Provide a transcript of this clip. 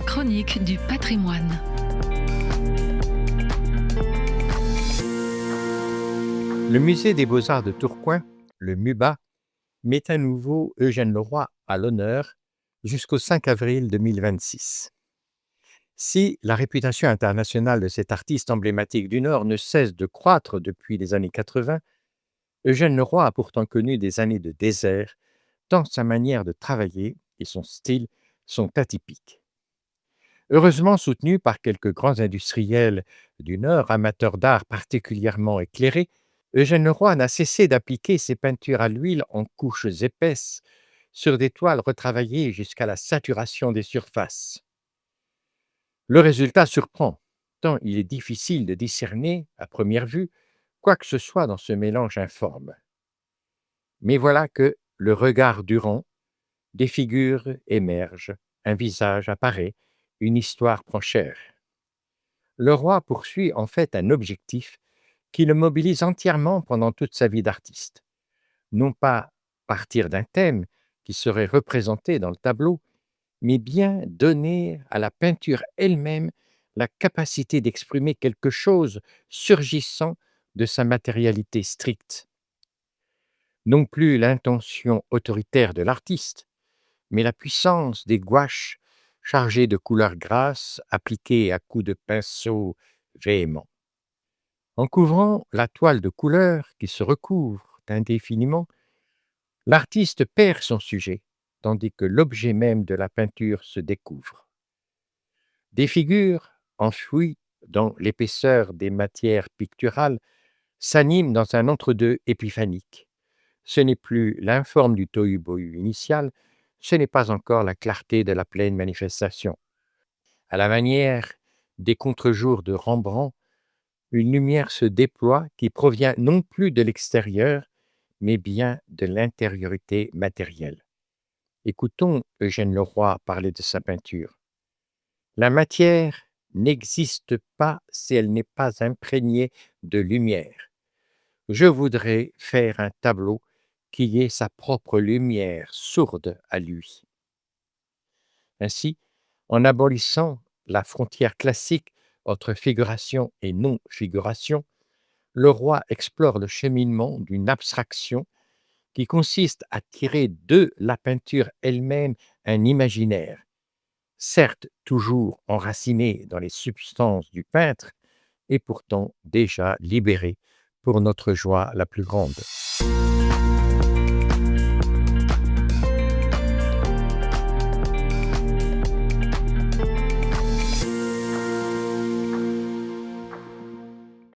chronique du patrimoine. Le Musée des beaux-arts de Tourcoing, le MUBA, met à nouveau Eugène Leroy à l'honneur jusqu'au 5 avril 2026. Si la réputation internationale de cet artiste emblématique du Nord ne cesse de croître depuis les années 80, Eugène Leroy a pourtant connu des années de désert, tant sa manière de travailler et son style sont atypiques. Heureusement soutenu par quelques grands industriels du Nord, amateurs d'art particulièrement éclairés, Eugène Leroy n'a cessé d'appliquer ses peintures à l'huile en couches épaisses sur des toiles retravaillées jusqu'à la saturation des surfaces. Le résultat surprend, tant il est difficile de discerner, à première vue, quoi que ce soit dans ce mélange informe. Mais voilà que, le regard durant, des figures émergent, un visage apparaît, une histoire prend chair. Leroy poursuit en fait un objectif qui le mobilise entièrement pendant toute sa vie d'artiste. Non pas partir d'un thème qui serait représenté dans le tableau, mais bien donner à la peinture elle-même la capacité d'exprimer quelque chose surgissant de sa matérialité stricte. Non plus l'intention autoritaire de l'artiste, mais la puissance des gouaches chargées de couleurs grasses appliquées à coups de pinceau véhéments. En couvrant la toile de couleur qui se recouvre indéfiniment, l'artiste perd son sujet, tandis que l'objet même de la peinture se découvre. Des figures, enfouies dans l'épaisseur des matières picturales, s'animent dans un entre-deux épiphanique. Ce n'est plus l'informe du tohu-bohu initial, ce n'est pas encore la clarté de la pleine manifestation. À la manière des contre-jours de Rembrandt, une lumière se déploie qui provient non plus de l'extérieur, mais bien de l'intériorité matérielle. Écoutons Eugène Leroy parler de sa peinture. La matière n'existe pas si elle n'est pas imprégnée de lumière. Je voudrais faire un tableau qui ait sa propre lumière sourde à lui. Ainsi, en abolissant la frontière classique entre figuration et non-figuration, Leroy explore le cheminement d'une abstraction qui consiste à tirer de la peinture elle-même un imaginaire, certes toujours enraciné dans les substances du peintre, et pourtant déjà libéré pour notre joie la plus grande.